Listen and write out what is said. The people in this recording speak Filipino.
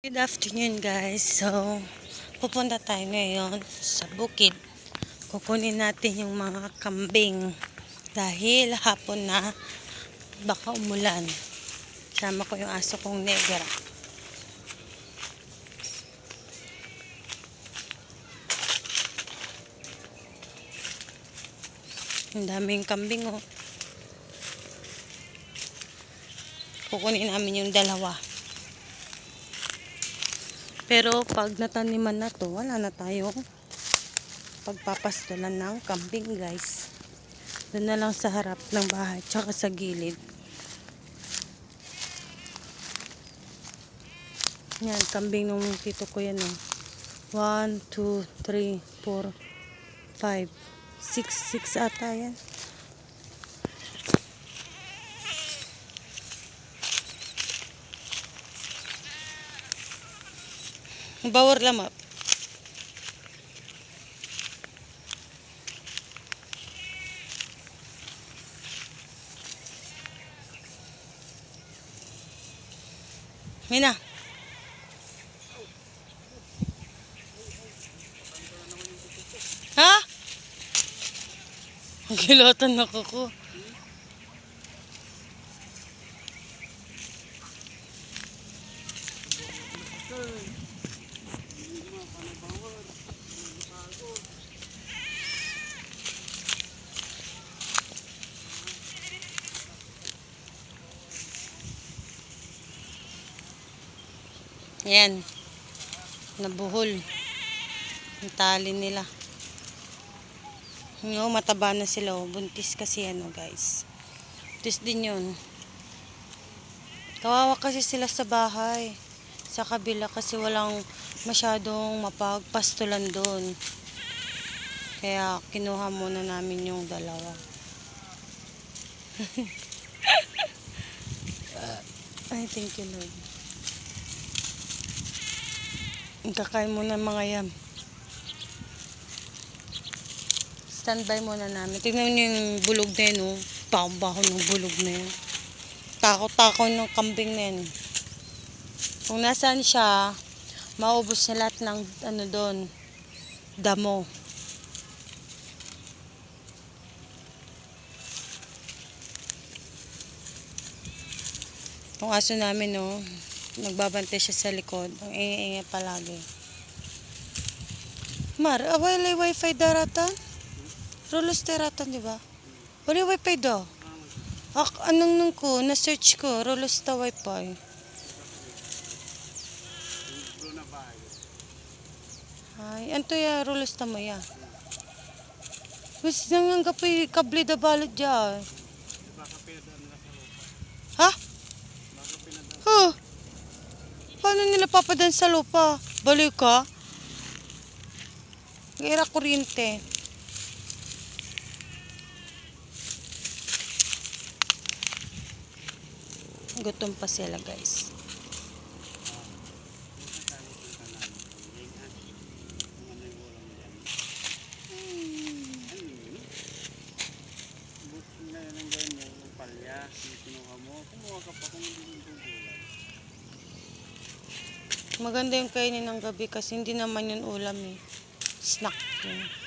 Good afternoon guys. So, pupunta tayo ngayon sa bukid. Kukunin natin yung mga kambing dahil hapon na baka umulan. Sama ko yung aso kong negra. Ang daming kambing oh. Kukunin namin yung dalawa. Pero pag nataniman na to, wala na tayong pagpapastulan ng kambing guys. Doon na lang sa harap ng bahay, tsaka sa gilid. Yan, kambing nung tito ko yan oh. 1, 2, 3, 4, 5, 6 ata yan. Bawor lamap. Mina. Ha? Ang kilatan ako ko. Ayan. Nabuhol. Ang tali nila. No, mataba na sila. Oh. Buntis kasi ano guys. Buntis din yun. Kawawa kasi sila sa bahay. Sa kabila kasi walang masyadong mapagpastulan doon. Kaya kinuha muna namin yung dalawa. Ay, thank you Lord. Kakain muna mga yam. Standby muna namin. Tingnan nyo yung bulog na yun. Oh. Baho ng bulog na yun. Takot-takot ng kambing na yun. Kung nasaan siya, maubos na lahat ng ano doon, damo. Yung aso namin, no, nagbabante siya sa likod. Ang ingay palagi. Mar, away wifi daratan? Rolos daratan, di ba? Wala wifi daw. Anong nung ko, na-search ko, rolos ta wifi. Ay, anto ya, rolos ta mo ya. Gusto nang kapoy kable da balot dyan. Ha? Huh? Paano nila papadan sa lupa? Baliw ka? Gira kuryente. Gutom pa sila guys. Maganda yung kainin ng gabi kasi hindi naman yun ulam eh. Snack yun.